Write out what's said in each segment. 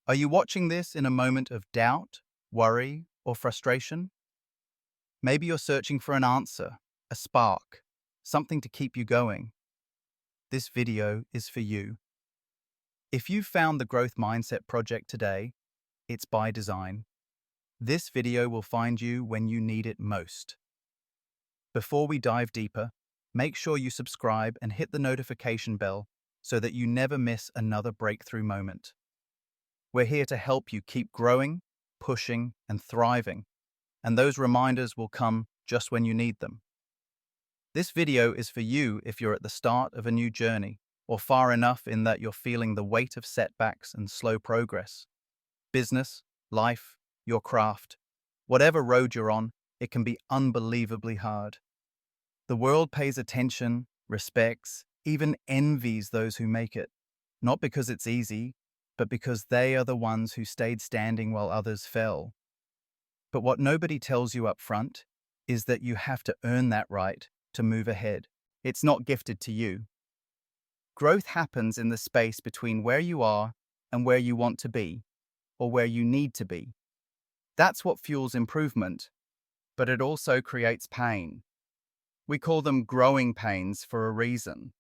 Are you watching this in a moment of doubt, worry, or frustration? Maybe you're searching for an answer, a spark, something to keep you going. This video is for you. If you've found the Growth Mindset project today, it's by design. This video will find you when you need it most. Before we dive deeper, make sure you subscribe and hit the notification bell so that you never miss another breakthrough moment. We're here to help you keep growing, pushing, and thriving, and those reminders will come just when you need them. This video is for you if you're at the start of a new journey, or far enough in that you're feeling the weight of setbacks and slow progress. Business, life, your craft, whatever road you're on, it can be unbelievably hard. The world pays attention, respects, even envies those who make it, not because it's easy, but because they are the ones who stayed standing while others fell. But what nobody tells you up front is that you have to earn that right to move ahead. It's not gifted to you. Growth happens in the space between where you are and where you want to be, or where you need to be. That's what fuels improvement, but it also creates pain. We call them growing pains for a reason.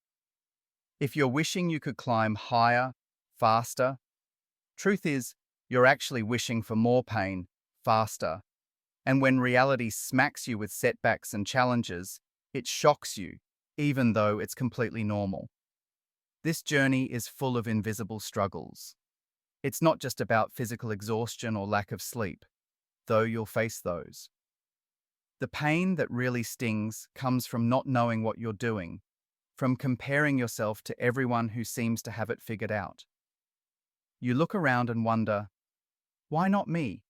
If you're wishing you could climb higher, faster, truth is, you're actually wishing for more pain, faster. And when reality smacks you with setbacks and challenges, it shocks you, even though it's completely normal. This journey is full of invisible struggles. It's not just about physical exhaustion or lack of sleep, though you'll face those. The pain that really stings comes from not knowing what you're doing, from comparing yourself to everyone who seems to have it figured out. You look around and wonder, why not me?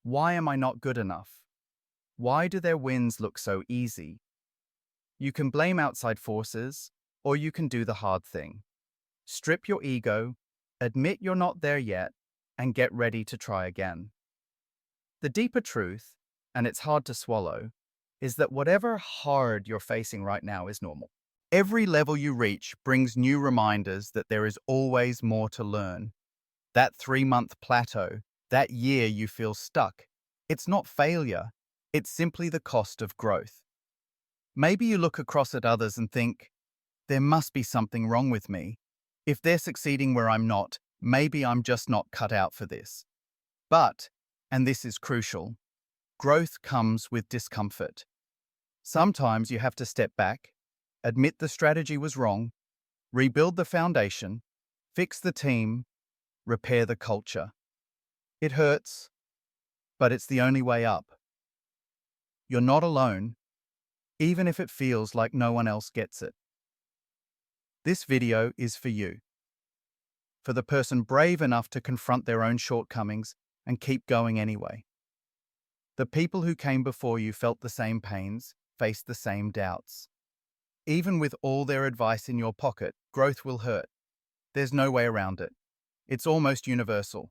Why am I not good enough? Why do their wins look so easy? You can blame outside forces, or you can do the hard thing. Strip your ego, admit you're not there yet, and get ready to try again. The deeper truth, and it's hard to swallow, is that whatever hard you're facing right now is normal. Every level you reach brings new reminders that there is always more to learn. That 3-month plateau, that year you feel stuck, it's not failure, it's simply the cost of growth. Maybe you look across at others and think, there must be something wrong with me. If they're succeeding where I'm not, maybe I'm just not cut out for this. But, and this is crucial, growth comes with discomfort. Sometimes you have to step back, admit the strategy was wrong, rebuild the foundation, fix the team, repair the culture. It hurts, but it's the only way up. You're not alone, even if it feels like no one else gets it. This video is for you. For the person brave enough to confront their own shortcomings and keep going anyway. The people who came before you felt the same pains, faced the same doubts. Even with all their advice in your pocket, growth will hurt. There's no way around it. It's almost universal.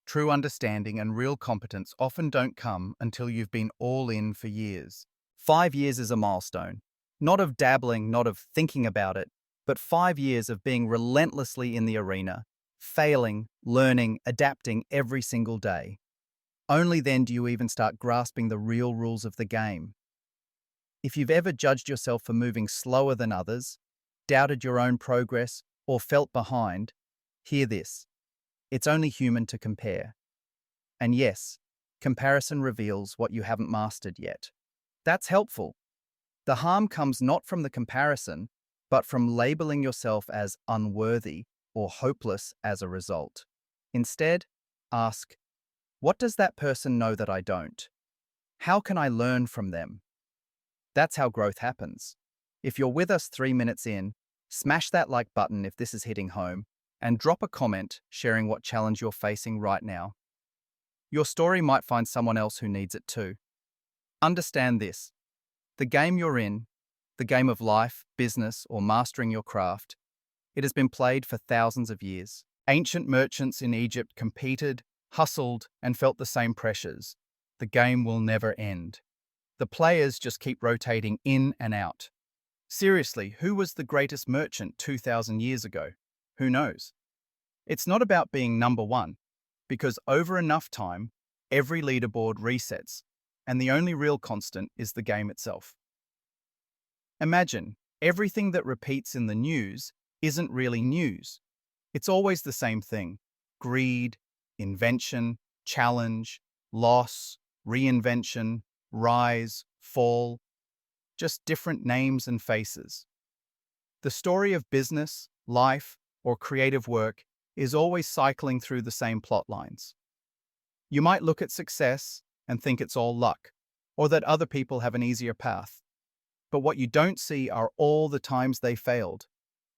True understanding and real competence often don't come until you've been all in for years. 5 years is a milestone. Not of dabbling, not of thinking about it, but 5 years of being relentlessly in the arena, failing, learning, adapting every single day. Only then do you even start grasping the real rules of the game. If you've ever judged yourself for moving slower than others, doubted your own progress, or felt behind, hear this. It's only human to compare. And yes, comparison reveals what you haven't mastered yet. That's helpful. The harm comes not from the comparison, but from labeling yourself as unworthy or hopeless as a result. Instead, ask, what does that person know that I don't? How can I learn from them? That's how growth happens. If you're with us 3 minutes in, smash that like button if this is hitting home, and drop a comment sharing what challenge you're facing right now. Your story might find someone else who needs it too. Understand this. The game you're in, the game of life, business, or mastering your craft, it has been played for thousands of years. Ancient merchants in Egypt competed, hustled, and felt the same pressures. The game will never end. The players just keep rotating in and out. Seriously, who was the greatest merchant 2,000 years ago? Who knows? It's not about being number one. Because over enough time, every leaderboard resets, and the only real constant is the game itself. Imagine, everything that repeats in the news isn't really news. It's always the same thing: greed, invention, challenge, loss, reinvention, rise, fall, just different names and faces. The story of business, life, or creative work is always cycling through the same plot lines. You might look at success and think it's all luck, or that other people have an easier path. But what you don't see are all the times they failed,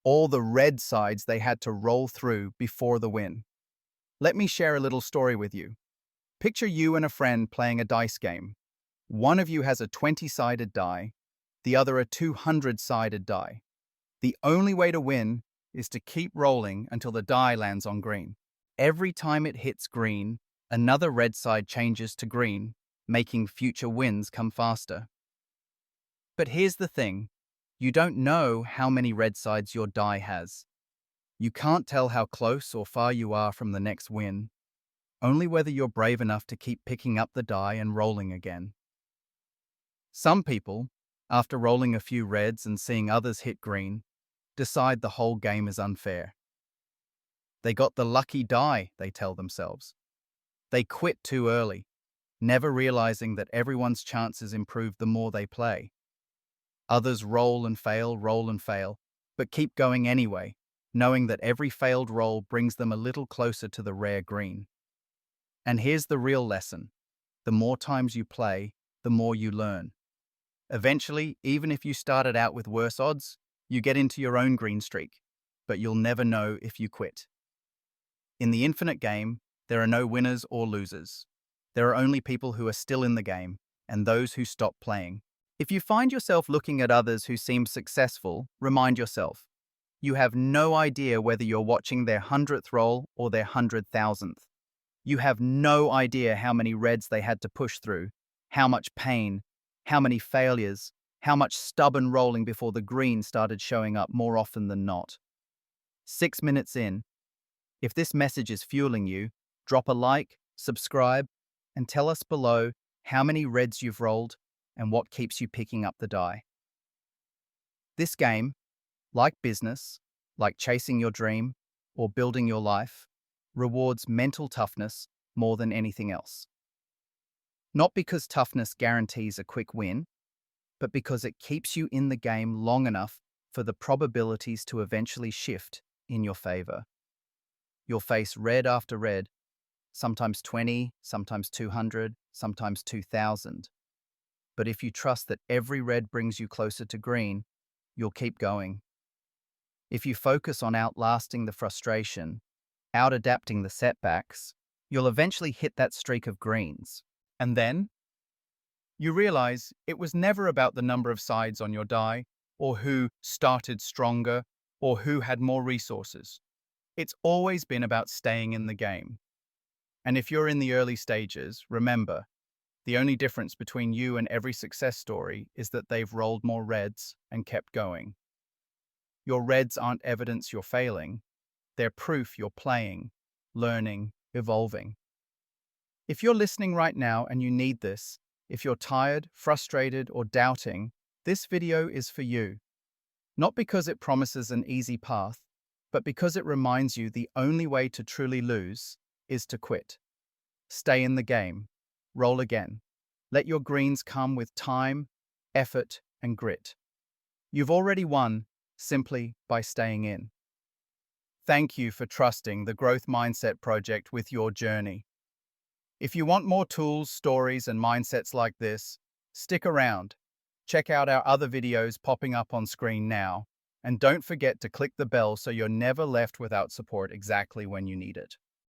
all the red sides they had to roll through before the win. Let me share a little story with you. Picture you and a friend playing a dice game. One of you has a 20-sided die, the other a 200-sided die. The only way to win is to keep rolling until the die lands on green. Every time it hits green, another red side changes to green, making future wins come faster. But here's the thing: you don't know how many red sides your die has. You can't tell how close or far you are from the next win, only whether you're brave enough to keep picking up the die and rolling again. Some people, after rolling a few reds and seeing others hit green, decide the whole game is unfair. They got the lucky die, they tell themselves. They quit too early, never realizing that everyone's chances improve the more they play. Others roll and fail, but keep going anyway, knowing that every failed roll brings them a little closer to the rare green. And here's the real lesson: the more times you play, the more you learn. Eventually, even if you started out with worse odds, you get into your own green streak, but you'll never know if you quit. In the infinite game, there are no winners or losers. There are only people who are still in the game, and those who stop playing. If you find yourself looking at others who seem successful, remind yourself, you have no idea whether you're watching their 100th roll or their 100,000th. You have no idea how many reds they had to push through, how much pain, how many failures, how much stubborn rolling before the green started showing up more often than not. 6 minutes in, if this message is fueling you, drop a like, subscribe, and tell us below how many reds you've rolled and what keeps you picking up the die. This game, like business, like chasing your dream, or building your life, rewards mental toughness more than anything else. Not because toughness guarantees a quick win, but because it keeps you in the game long enough for the probabilities to eventually shift in your favor. You'll face red after red, sometimes 20, sometimes 200, sometimes 2,000. But if you trust that every red brings you closer to green, you'll keep going. If you focus on outlasting the frustration, out-adapting the setbacks, you'll eventually hit that streak of greens. And then, you realize it was never about the number of sides on your die, or who started stronger, or who had more resources. It's always been about staying in the game. And if you're in the early stages, remember, the only difference between you and every success story is that they've rolled more reds and kept going. Your reds aren't evidence you're failing. They're proof you're playing, learning, evolving. If you're listening right now and you need this, if you're tired, frustrated, or doubting, this video is for you. Not because it promises an easy path, but because it reminds you the only way to truly lose is to quit. Stay in the game. Roll again. Let your greens come with time, effort, and grit. You've already won simply by staying in. Thank you for trusting the Growth Mindset Project with your journey. If you want more tools, stories, and mindsets like this, stick around. Check out our other videos popping up on screen now, and don't forget to click the bell so you're never left without support exactly when you need it.